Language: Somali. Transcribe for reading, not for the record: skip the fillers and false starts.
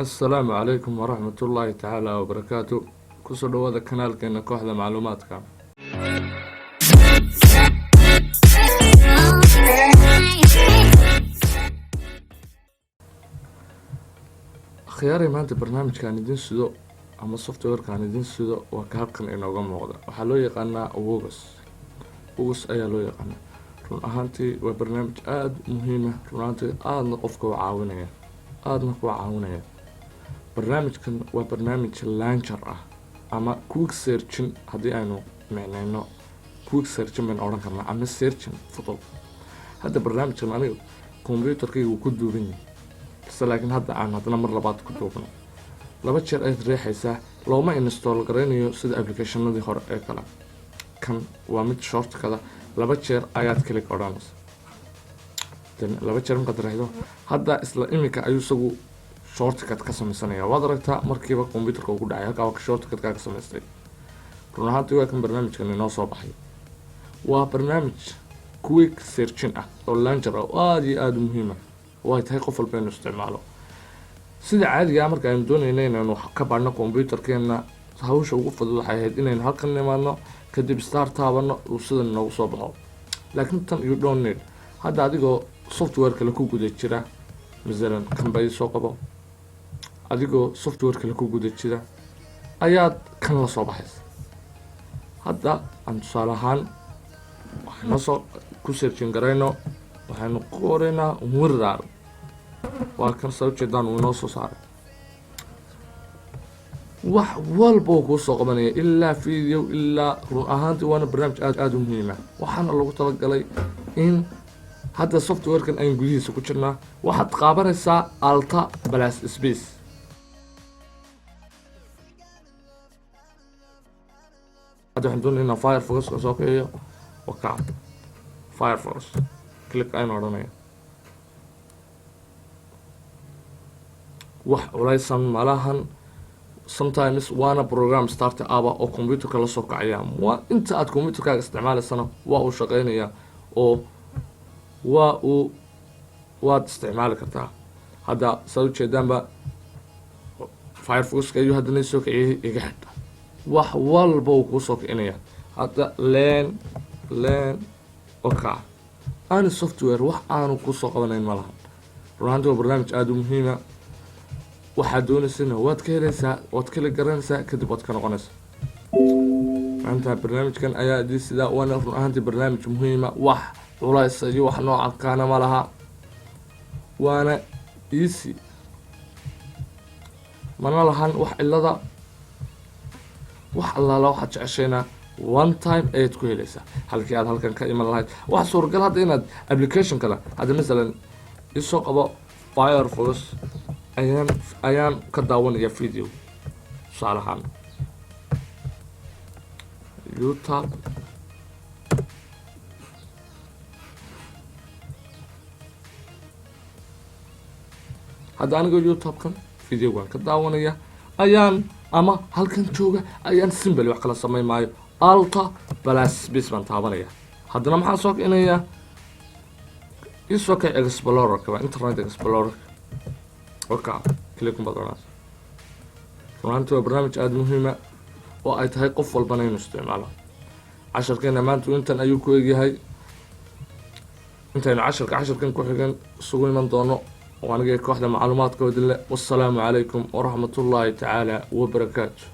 السلام عليكم ورحمة الله تعالى وبركاته. كسر هذا القناة كأنه كوحدة معلوماتك. خياري ما أنت برنامج كان يدين سدو أما السوفت وير كان يدين سدو وكهرقن إنه قام وضع وحلو يقنا ووغس أي لو يقنا رون أهانتي وبرنامج مهمة رون أهانتي نقفك وعاونية نقف وعاونية. برنامج كان وبرنامج لانشر أما كويك سيرشن هذه أنو معناه كويك سيرشن من أوران كنا أما سيرشن فضل هذا برنامج كان أنا كمبيوتر كي وكده بيني بس لكن هذا مرة بعد كده بنا لما تشير أي ريحة لو ما إنستول قرينيو سيد أبليكيشن دي خور أي كلام كان وامد شورت كذا لما تشير آيات كليك أورانس لما تشير مقدر هذا هذا إسلا إمك أيوسو شورت كات كسميسانيا waad aragtaa markiiba computerka ugu dhacay halka short kat ka samaystay run ahaantii waa kan barnaamijkan inoo soo baxay waa barnaamij quick searching oo launcher aad iyo aad muhiim ah oo ay tahay qof walba inuu isticmaalo sida caadiga marka aynu doonayno inaynu ka baadhno computerkeena hawsha ugu fudud waxay ahayd inaynu halkan nimaadno kadib start taabano uu sida inoogu soo baxo laakiin tan you don't need hadda adigoo software kale ku guda jira misalan kan bay soo qabo adigoo software kale ku guda jira ayaad kan la soo baxaysa hadda aan tusaale ahaan waxaanu soo ku searchin garayno waxaanu qoraynaa murar waa kan soo jeedaan uu noo soo saaray wax walba uu soo qabanaya ilaa video ilaa run ahaantii waana barnaamij aad u muhiim ah waxaana lagu talagalay in hadda software kan aan gudihiisa ku jirnaa waxaad qaabanaysaa alta plus space هذا عندنا هنا فايرفوكس أسوقيه وكعب فايرفوكس كليك أين ورانية وليس ملاهن sometimes وانا program start أبا أو كمبيوتر كلا سوق عيام وأنت أد كمبيوتر كا استعمال السنة وأو شغينية أو واد استعمال كرتا هذا سوي شيء دام فايرفوكس كيو هذا نسوق يجحد wax walba uu ku soo kicinaya hadda leen oka aan software wax aanu ku soo qabanayn malaha runtii barnaamij aad u muhiim ah waxa doonaysaa waad ka helaysaa waad kala garanaysaa kadib waad ka noqonaysaa anta barnaamijkan ayaa sida wana runtii barnaamij muhiim ah wax culays iyo wax nooca kana malaha waana easy mana lahan wax ilada wax alla waxaad jeceshayna one time ayaad ku helaysaa halkii aad halkan ka iman lahayd wax suuragal hadda inaad application kale hadda masalan isoo qabo Firefox ayaan ka daawanaya video tusaale ahaan YouTube hadda aniga YouTube kan video ka daawanaya ayaan ama halkan jooga ayaan simple wax kala sameey maayo alta plus space baan taabanaya haddana maxaa soo keenaya isoo ka explorer ka internet explorer waka click badana runtii waa barnaamij aad muhiim ah oo ay tahay qof walba inuu isticmaalo casharkeena maanta intan ayuu ku eegyahay intaynu casharkan ku xigan sugu iman doono وأنا جاي كواحدة معلومات كودلة والسلام عليكم ورحمة الله تعالى وبركاته.